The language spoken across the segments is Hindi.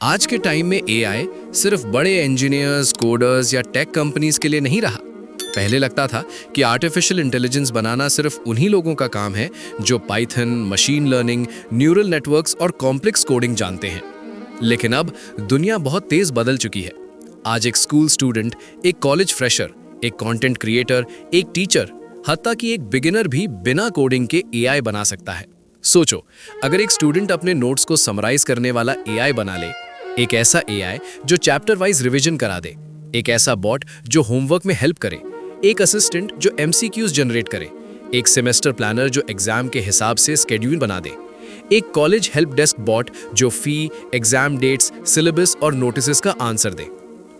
आज के टाइम में एआई सिर्फ बड़े इंजीनियर्स, कोडर्स या टेक कंपनीज के लिए नहीं रहा। पहले लगता था कि आर्टिफिशियल इंटेलिजेंस बनाना सिर्फ उन्हीं लोगों का काम है जो Python, machine learning, neural networks और कॉम्प्लेक्स कोडिंग जानते हैं। लेकिन अब दुनिया बहुत तेज बदल चुकी है। आज एक स्कूल स्टूडेंट, एक कॉलेज फ्रेशर, एक कंटेंट क्रिएटर, एक टीचर, हत्ता कि एक बिगिनर भी बिना कोडिंग के एआई बना सकता है। सोचो, अगर एक स्टूडेंट अपने नोट्स को समराइज करने वाला एआई बना ले, एक ऐसा एआई जो चैप्टर वाइज रिवीजन करा दे, एक ऐसा बॉट जो होमवर्क में हेल्प करे, एक असिस्टेंट जो एमसीक्यूज जनरेट करे, एक सेमेस्टर प्लानर जो एग्जाम के हिसाब से स्केड्यूल बना दे, एक कॉलेज हेल्प डेस्क बॉट जो फी, एग्जाम डेट्स, सिलेबस और नोटिसेस का आंसर दे।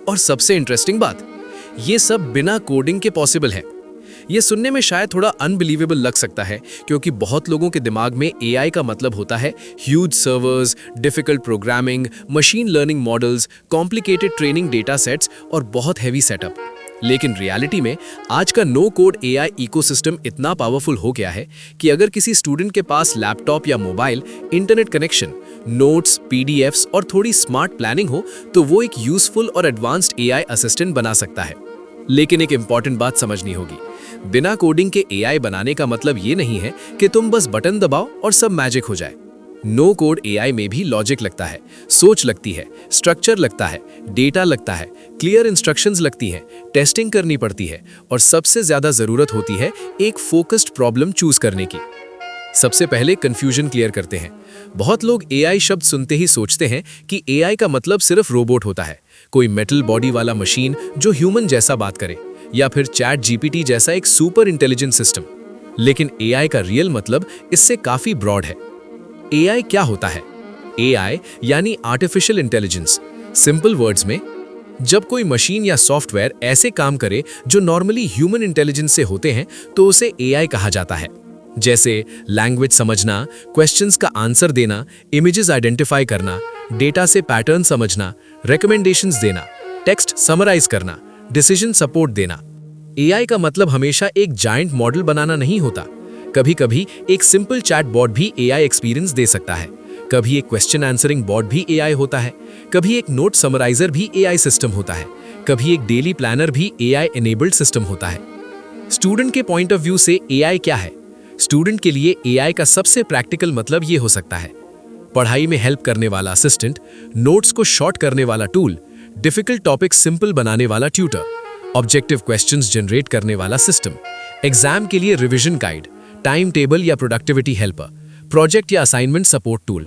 और सबसे इंटरेस्टिंग बात, ये सब बिना कोडिंग के पॉसिबल है। ये सुनने में शायद थोड़ा अनबिलीवेबल लग सकता है, क्योंकि बहुत लोगों के दिमाग में एआई का मतलब होता है huge servers, difficult programming, machine learning models, complicated training data sets और बहुत हैवी सेटअप। लेकिन रियलिटी में आज का नो कोड एआई इकोसिस्टम इतना पावरफुल हो गया है कि अगर किसी स्टूडेंट के पास लैपटॉप या mobile, internet connection, notes, PDFs और थोड़ी स्मार्ट प्लानिंग हो, तो वो एक यूजफुल और एडवांस्ड एआई असिस्टेंट बना सकता है। लेकिन एक इंपॉर्टेंट बात समझनी होगी, बिना कोडिंग के एआई बनाने का मतलब ये नहीं है कि तुम बस बटन दबाओ और सब मैजिक हो जाए। नो कोड एआई में भी लॉजिक लगता है, सोच लगती है, स्ट्रक्चर लगता है, डेटा लगता है, क्लियर इंस्ट्रक्शंस लगती हैं, टेस्टिंग करनी पड़ती है और सबसे ज्यादा जरूरत होती है एक फोकस्ड प्रॉब्लम चूज करने की। सबसे पहले कंफ्यूजन क्लियर करते हैं। बहुत लोग एआई शब्द सुनते ही सोचते हैं कि एआई का मतलब सिर्फ रोबोट होता है, कोई मेटल बॉडी वाला मशीन जो ह्यूमन जैसा बात करे, या फिर चैट जीपीटी जैसा एक सुपर इंटेलिजेंट सिस्टम। लेकिन एआई का रियल मतलब इससे काफी ब्रॉड है। एआई क्या होता है? एआई यानी आर्टिफिशियल इंटेलिजेंस। सिंपल वर्ड्स में, जब कोई मशीन या सॉफ्टवेयर ऐसे काम करे जो नॉर्मली ह्यूमन इंटेलिजेंस से होते हैं, तो उसे एआई कहा जाता है। जैसे लैंग्वेज समझना, क्वेश्चंस का आंसर देना, इमेजेस आइडेंटिफाई करना, डेटा से पैटर्न समझना, रिकमेंडेशंस देना, टेक्स्ट समराइज करना, डिसीजन सपोर्ट देना। एआई का मतलब हमेशा एक जायंट मॉडल बनाना नहीं होता। कभी कभी एक सिंपल चैट बॉट भी एआई एक्सपीरियंस दे सकता है, कभी एक क्वेश्चन आंसरिंग बॉट भी एआई होता है, कभी एक नोट समराइजर भी एआई सिस्टम होता है, कभी एक डेली प्लानर भी एआई एनेबल्ड सिस्टम होता है। स्टूडेंट के पॉइंट ऑफ व्यू से एआई क्या है? स्टूडेंट के लिए एआई का सबसे प्रैक्टिकल मतलब ये हो सकता है: पढ़ाई में हेल्प करने वाला असिस्टेंट, नोट्स को शॉर्ट करने वाला टूल, डिफिकल्ट टॉपिक सिंपल बनाने वाला ट्यूटर, ऑब्जेक्टिव क्वेश्चंस जनरेट करने वाला सिस्टम, एग्जाम के लिए रिवीजन गाइड, टाइम टेबल या प्रोडक्टिविटी हेल्पर, प्रोजेक्ट या असाइनमेंट सपोर्ट टूल।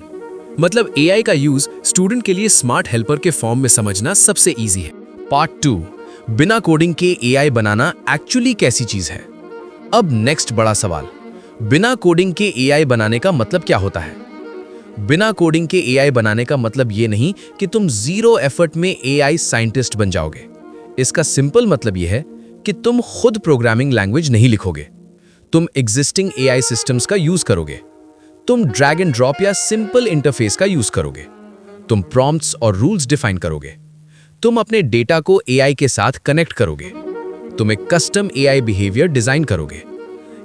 मतलब एआई का यूज स्टूडेंट के लिए स्मार्ट हेल्पर के फॉर्म में समझना सबसे इजी है। पार्ट 2, बिना कोडिंग के एआई बनाना एक्चुअली कैसी चीज है? अब नेक्स्ट बड़ा सवाल, बिना कोडिंग के एआई बनाने का मतलब क्या होता है? बिना कोडिंग के एआई बनाने का मतलब ये नहीं कि तुम जीरो एफर्ट में एआई साइंटिस्ट बन जाओगे। इसका सिंपल मतलब ये है कि तुम खुद प्रोग्रामिंग लैंग्वेज नहीं लिखोगे, तुम एग्जिस्टिंग एआई सिस्टम्स का यूज करोगे, तुम ड्रैग एंड ड्रॉप या सिंपल इंटरफेस का यूज करोगे, तुम प्रॉम्प्ट्स और रूल्स डिफाइन करोगे, तुम अपने डेटा को एआई के साथ कनेक्ट करोगे, तुम एक कस्टम एआई बिहेवियर डिजाइन करोगे।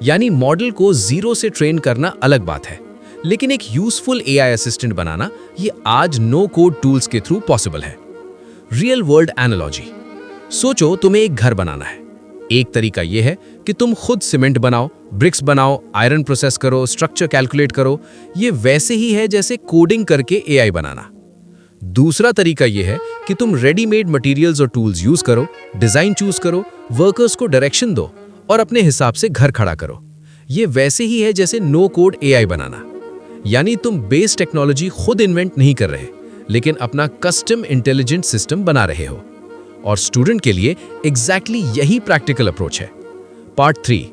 यानी मॉडल को जीरो से ट्रेन करना अलग बात है, लेकिन एक यूजफुल एआई असिस्टेंट बनाना ये आज नो कोड टूल्स के थ्रू पॉसिबल है। रियल वर्ल्ड एनालॉजी, सोचो तुम्हें एक घर बनाना है। एक तरीका यह है कि तुम खुद सीमेंट बनाओ, ब्रिक्स बनाओ, आयरन प्रोसेस करो, स्ट्रक्चर कैलकुलेट करो। ये वैसे ही है जैसे कोडिंग करके एआई बनाना। दूसरा तरीका यह है कि तुम रेडीमेड मटेरियल्स और टूल्स यूज करो, डिजाइन चूज करो, वर्कर्स को डायरेक्शन दो और अपने हिसाब से घर खड़ा करो। ये वैसे ही है जैसे नो कोड एआई बनाना। यानी तुम बेस टेक्नोलॉजी खुद इन्वेंट नहीं कर रहे, लेकिन अपना कस्टम इंटेलिजेंट सिस्टम बना रहे हो। और स्टूडेंट के लिए एग्जैक्टली यही प्रैक्टिकल अप्रोच है। पार्ट 3,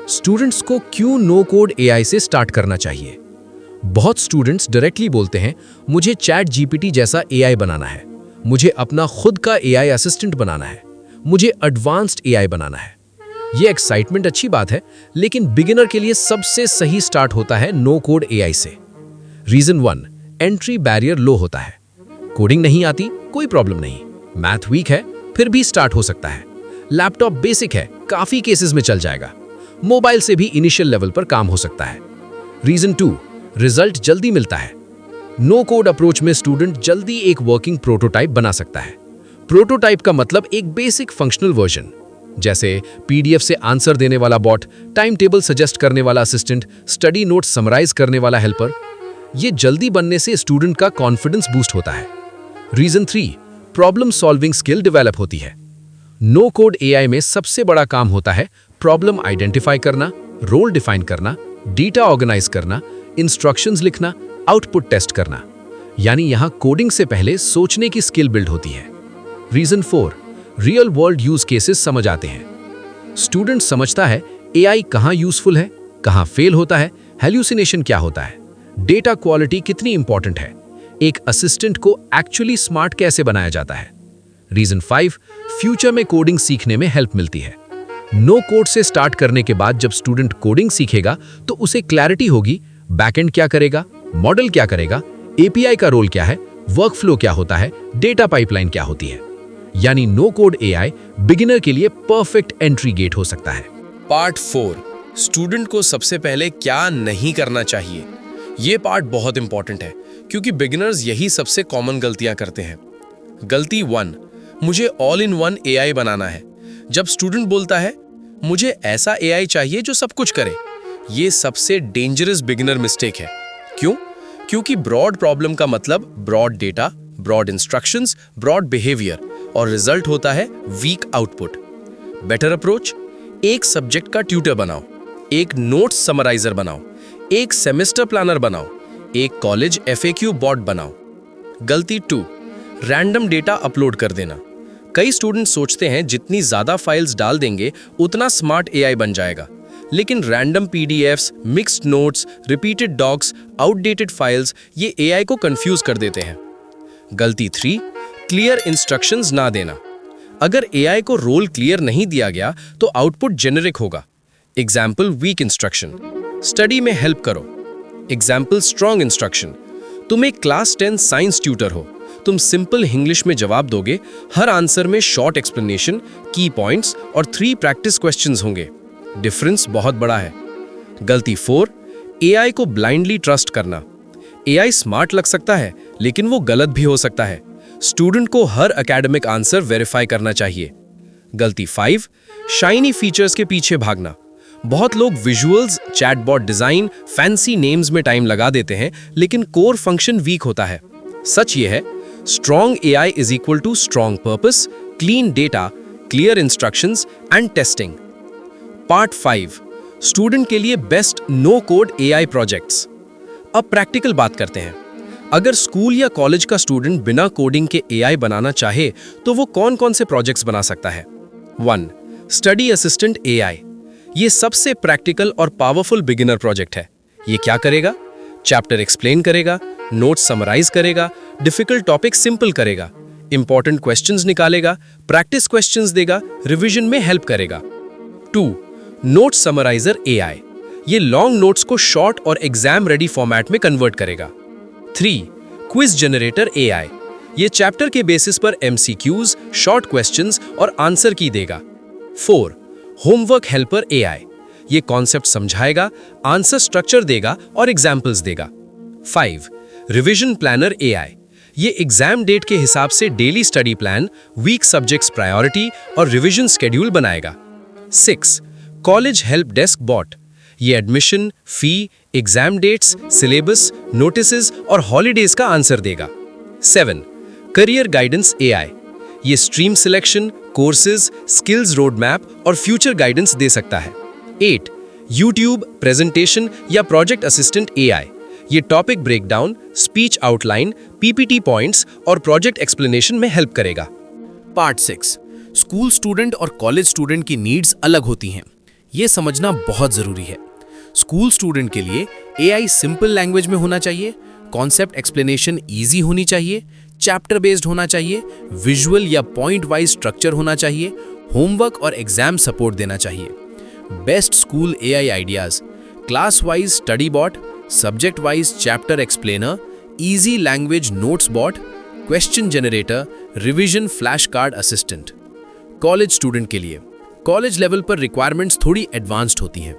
स्टूडेंट्स को क्यों नो कोड एआई से स्टार्ट करना चाहिए? बहुत स्टूडेंट्स डायरेक्टली बोलते हैं, मुझे चैट जीपीटी जैसा एआई बनाना है, मुझे अपना खुद का एआई असिस्टेंट बनाना है, मुझे एडवांस्ड एआई बनाना है। ये एक्साइटमेंट अच्छी बात है, लेकिन बिगिनर के लिए सबसे सही स्टार्ट होता है नो कोड एआई से। रीजन 1, एंट्री बैरियर लो होता है। कोडिंग नहीं आती, कोई प्रॉब्लम नहीं, मैथ वीक है, फिर भी स्टार्ट हो सकता है। लैपटॉप बेसिक है, काफी केसेस में चल जाएगा। मोबाइल से भी इनिशियल लेवल पर काम हो सकता है। रीजन 2, रिजल्ट जल्दी मिलता है। नो कोड अप्रोच में स्टूडेंट जल्दी एक वर्किंग प्रोटोटाइप बना सकता है। प्रोटोटाइप का मतलब एक बेसिक फंक्शनल वर्जन, जैसे पीडीएफ से आंसर देने वाला बॉट, टाइम टेबल सजेस्ट करने वाला असिस्टेंट, स्टडी नोट्स समराइज करने वाला हेल्पर। ये जल्दी बनने से स्टूडेंट का कॉन्फिडेंस बूस्ट होता है। Reason 3, problem solving skill develop होती है। नो कोड एआई में सबसे बड़ा काम होता है प्रॉब्लम आइडेंटिफाई करना, रोल डिफाइन करना, डेटा ऑर्गेनाइज करना, इंस्ट्रक्शंस लिखना, आउटपुट टेस्ट करना। यानी यहां कोडिंग से पहले सोचने की स्किल बिल्ड होती है। Reason 4, real world use cases समझ आते हैं। स्टूडेंट समझता है एआई कहां यूजफुल है, कहां फेल होता है, हेल्यूसिनेशन क्या होता है, डेटा क्वालिटी कितनी इंपॉर्टेंट है, एक असिस्टेंट को एक्चुअली स्मार्ट कैसे बनाया जाता है। रीजन 5, फ्यूचर में कोडिंग सीखने में हेल्प मिलती है। नो कोड से स्टार्ट करने के बाद जब स्टूडेंट कोडिंग सीखेगा तो उसे क्लैरिटी होगी बैकएंड क्या करेगा, मॉडल क्या करेगा, एपीआई का रोल क्या है, वर्कफ्लो क्या होता है, डेटा पाइपलाइन क्या होती है। यानी नो कोड एआई बिगिनर के लिए परफेक्ट एंट्री गेट हो सकता है। पार्ट 4, स्टूडेंट को सबसे पहले क्या नहीं करना चाहिए। ये पार्ट बहुत इंपॉर्टेंट है क्योंकि बिगिनर्स यही सबसे कॉमन गलतियां करते हैं। गलती 1, मुझे ऑल इन वन एआई बनाना है। जब स्टूडेंट बोलता है मुझे ऐसा एआई चाहिए जो सब कुछ करे, ये सबसे डेंजरस बिगिनर मिस्टेक है। क्यों? क्योंकि ब्रॉड प्रॉब्लम का मतलब broad data, broad instructions, broad behaviour और रिजल्ट होता है वीक आउटपुट। बेटर अप्रोच, एक सब्जेक्ट का ट्यूटर बनाओ, एक नोट्स समराइजर बनाओ, एक सेमेस्टर प्लानर बनाओ, एक कॉलेज एफएक्यू बॉट बनाओ। गलती 2, रैंडम डेटा अपलोड कर देना। कई स्टूडेंट सोचते हैं जितनी ज्यादा फाइल्स डाल देंगे उतना स्मार्ट एआई बन जाएगा, लेकिन random PDFs, mixed notes, repeated docs, outdated files ये एआई को कंफ्यूज कर देते हैं। गलती 3, क्लियर इंस्ट्रक्शंस ना देना। अगर एआई को रोल क्लियर नहीं दिया गया तो आउटपुट जेनेरिक होगा। एग्जाम्पल वीक इंस्ट्रक्शन, स्टडी में हेल्प करो। एग्जाम्पल स्ट्रॉन्ग इंस्ट्रक्शन, तुम एक क्लास 10 साइंस ट्यूटर हो, तुम सिंपल इंग्लिश में जवाब दोगे, हर आंसर में शॉर्ट एक्सप्लेनेशन, की पॉइंट्स और 3 प्रैक्टिस क्वेश्चंस होंगे। डिफरेंस बहुत बड़ा है। गलती 4, एआई को ब्लाइंडली ट्रस्ट करना। एआई स्मार्ट लग सकता है लेकिन वो गलत भी हो सकता है। स्टूडेंट को हर एकेडमिक आंसर वेरीफाई करना चाहिए। गलती 5, शाइनी फीचर्स के पीछे भागना। बहुत लोग visuals, chatbot design, fancy names में टाइम लगा देते हैं लेकिन कोर फंक्शन वीक होता है। सच ये है, strong AI is equal to strong purpose, clean data, clear instructions and testing. Part 5, student के लिए best no code AI projects. अब प्रैक्टिकल बात करते हैं। अगर स्कूल या कॉलेज का स्टूडेंट बिना कोडिंग के एआई बनाना चाहे तो वो कौन-कौन से प्रोजेक्ट्स बना सकता है। 1, स्टडी असिस्टेंट एआई। ये सबसे प्रैक्टिकल और पावरफुल बिगिनर प्रोजेक्ट है। ये क्या करेगा? चैप्टर एक्सप्लेन करेगा, नोट्स समराइज करेगा, डिफिकल्ट टॉपिक सिंपल करेगा, इंपॉर्टेंट क्वेश्चंस निकालेगा, प्रैक्टिस क्वेश्चंस देगा, रिवीजन में हेल्प करेगा। 2, नोट्स समराइजर एआई। ये लॉन्ग नोट्स को शॉर्ट और एग्जाम रेडी फॉर्मेट में कन्वर्ट करेगा। 3, क्विज जनरेटर एआई। ये चैप्टर के बेसिस पर एमसीक्यूज, शॉर्ट क्वेश्चंस और आंसर की देगा। 4, होमवर्क हेल्पर एआई। ये कॉन्सेप्ट समझाएगा, आंसर स्ट्रक्चर देगा और एग्जाम्पल्स देगा। 5, रिवीजन प्लानर एआई। ये एग्जाम डेट के हिसाब से daily study plan, weak subjects priority और रिवीजन शेड्यूल बनाएगा। 6, कॉलेज हेल्प डेस्क बॉट। ये admission, fee, exam dates, syllabus, notices और हॉलीडेज का आंसर देगा। 7, करियर गाइडेंस एआई। ये stream selection, courses, skills road map और फ्यूचर गाइडेंस दे सकता है। 8, यूट्यूब, प्रेजेंटेशन या प्रोजेक्ट असिस्टेंट एआई। ये topic breakdown, speech outline, PPT points और प्रोजेक्ट एक्सप्लेनेशन में हेल्प करेगा। पार्ट 6, स्कूल स्टूडेंट और कॉलेज स्टूडेंट की नीड्स अलग होती हैं। ये समझना बहुत जरूरी है। स्कूल स्टूडेंट के लिए एआई सिंपल लैंग्वेज में होना चाहिए, कॉन्सेप्ट एक्सप्लेनेशन इजी होनी चाहिए, चैप्टर बेस्ड होना चाहिए, विजुअल या पॉइंट वाइज स्ट्रक्चर होना चाहिए, होमवर्क और एग्जाम सपोर्ट देना चाहिए। Best school AI ideas: class wise study bot, subject wise chapter explainer, easy language notes bot, question generator, revision flash card assistant. College student के लिए कॉलेज लेवल पर रिक्वायरमेंट्स थोड़ी एडवांस्ड होती हैं।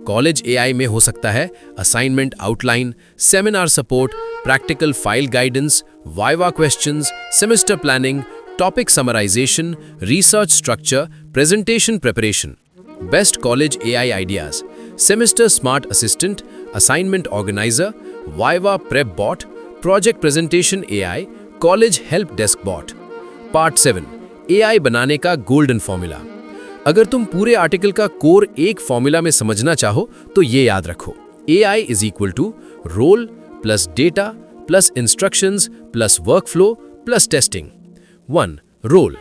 कॉलेज एआई में हो सकता है assignment outline, seminar support, practical file guidance, viva questions, semester planning, topic summarisation, research structure, presentation preparation. Best college AI ideas: semester smart assistant, assignment organiser, viva prep bot, project presentation AI, college help desk bot. Part 7, एआई बनाने का गोल्डन फॉर्मूला। अगर तुम पूरे आर्टिकल का कोर एक फॉर्मूला में समझना चाहो तो ये याद रखो: AI is equal to role plus data plus instructions plus workflow plus testing. 1. Role: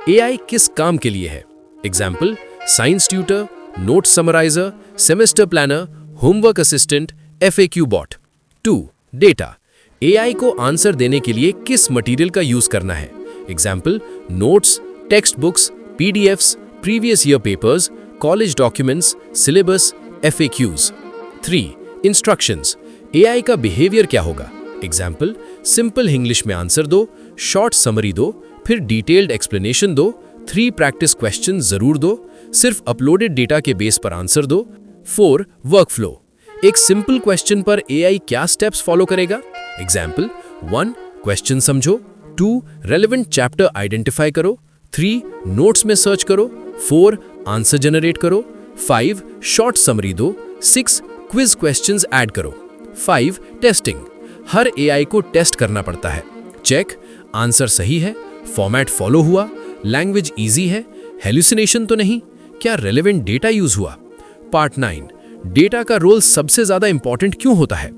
AI किस काम के लिए है? Example: science tutor, note summariser, semester planner, homework assistant, FAQ bot. 2. Data: AI को आंसर देने के लिए किस मटेरियल का यूज करना है? Example: notes, textbooks, PDFs, previous year papers, college documents, syllabus, FAQs। 3. Instructions: AI का बिहेवियर क्या होगा? एग्जाम्पल: सिंपल इंग्लिश में आंसर दो, शॉर्ट समरी दो, फिर डिटेल्ड एक्सप्लेनेशन दो, 3 प्रैक्टिस क्वेश्चन जरूर दो, सिर्फ अपलोडेड डेटा के बेस पर आंसर दो। 4. वर्कफ्लो: एक सिंपल क्वेश्चन पर AI क्या स्टेप्स फॉलो करेगा? एग्जाम्पल: 1. क्वेश्चन समझो, 2. रेलेवेंट चैप्टर आइडेंटिफाई करो, 3. नोट्स में सर्च करो, 4. आंसर जनरेट करो, 5. शॉर्ट समरी दो, 6. क्विज क्वेश्चंस ऐड करो। 5. टेस्टिंग: हर AI को टेस्ट करना पड़ता है। चेक: आंसर सही है, फॉर्मेट फॉलो हुआ, लैंग्वेज इजी है, हेलुसिनेशन तो नहीं, क्या रेलेवेंट डेटा यूज हुआ। पार्ट 9, डेटा का रोल सबसे ज्यादा इंपॉर्टेंट क्यों होता है?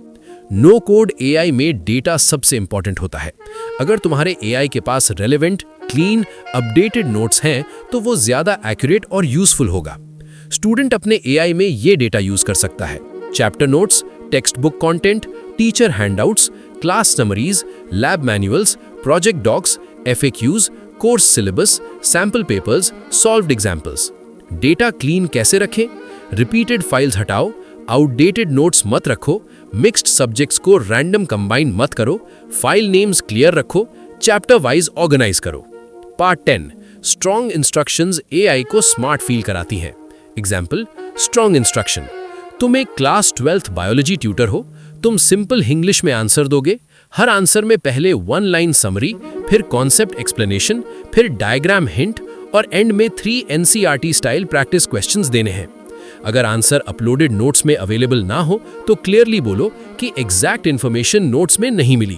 नो कोड AI में डेटा सबसे इंपॉर्टेंट होता है। अगर तुम्हारे AI के पास रेलेवेंट, क्लीन, अपडेटेड नोट्स हैं तो वो ज्यादा एक्यूरेट और यूजफुल होगा। स्टूडेंट अपने AI में ये डेटा यूज कर सकता है: chapter notes, textbook content, teacher handouts, class summaries, lab manuals, project docs, FAQs, course syllabus, sample papers, solved examples. Data clean कैसे रखें? रिपीटेड फाइल्स हटाओ, आउटडेटेड नोट्स मत रखो, मिक्स्ड सब्जेक्ट्स को रैंडम कंबाइन मत करो, फाइल नेम्स क्लियर रखो, चैप्टर वाइज ऑर्गेनाइज करो। पार्ट 10, स्ट्रॉन्ग इंस्ट्रक्शंस AI को स्मार्ट फील कराती हैं। एग्जाम्पल: स्ट्रॉन्ग इंस्ट्रक्शन: तुम एक क्लास 12th बायोलॉजी ट्यूटर हो, तुम सिंपल इंग्लिश में आंसर दोगे, हर आंसर में पहले 1 लाइन समरी, फिर कॉन्सेप्ट एक्सप्लेनेशन, फिर डायग्राम हिंट और एंड में 3 NCERT स्टाइल प्रैक्टिस क्वेश्चंस देने हैं। अगर आंसर अपलोडेड नोट्स में अवेलेबल ना हो तो क्लियरली बोलो कि एग्जैक्ट इन्फॉर्मेशन नोट्स में नहीं मिली।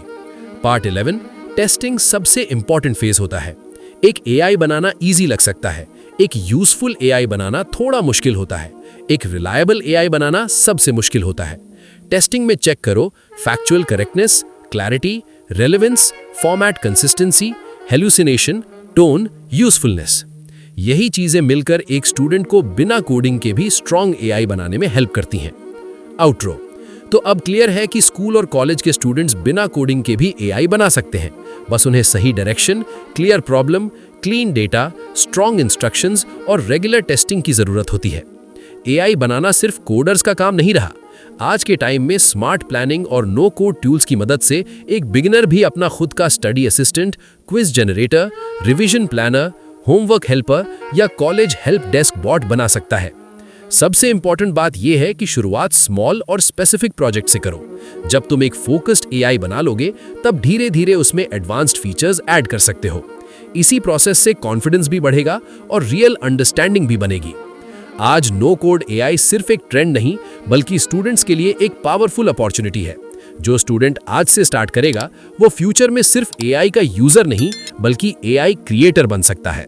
पार्ट 11, टेस्टिंग सबसे इंपॉर्टेंट फेज होता है। एक AI बनाना इजी लग सकता है, एक यूजफुल AI बनाना थोड़ा मुश्किल होता है, एक रिलायबल AI बनाना सबसे मुश्किल होता है। टेस्टिंग में चेक करो factual correctness, clarity, relevance, format consistency, hallucination, tone, usefulness. यही चीजें मिलकर एक स्टूडेंट को बिना कोडिंग के भी स्ट्रॉन्ग AI बनाने में हेल्प करती हैं। आउटरो: तो अब क्लियर है कि स्कूल और कॉलेज के स्टूडेंट्स बिना कोडिंग के भी AI बना सकते हैं, बस उन्हें सही direction, clear problem, clean data, strong instructions और रेगुलर टेस्टिंग की जरूरत होती है। AI बनाना सिर्फ कोडर्स का काम नहीं रहा। आज के टाइम में स्मार्ट प्लानिंग और नो कोड टूल्स की मदद से एक बिगिनर भी अपना खुद का study assistant, quiz generator, revision planner, homework helper या कॉलेज हेल्प डेस्क बॉट बना सकता है। सबसे इंपॉर्टेंट बात यह है कि शुरुआत स्मॉल और स्पेसिफिक प्रोजेक्ट से करो। जब तुम एक फोकस्ड AI बना लोगे तब धीरे धीरे उसमें एडवांस्ड फीचर्स ऐड कर सकते हो। इसी प्रोसेस से कॉन्फिडेंस भी बढ़ेगा और रियल अंडरस्टैंडिंग भी बनेगी। आज नो कोड AI सिर्फ एक ट्रेंड नहीं बल्कि स्टूडेंट्स के लिए एक पावरफुल अपॉर्चुनिटी है। जो स्टूडेंट आज से स्टार्ट करेगा वो फ्यूचर में सिर्फ AI का यूजर नहीं बल्कि AI क्रिएटर बन सकता है।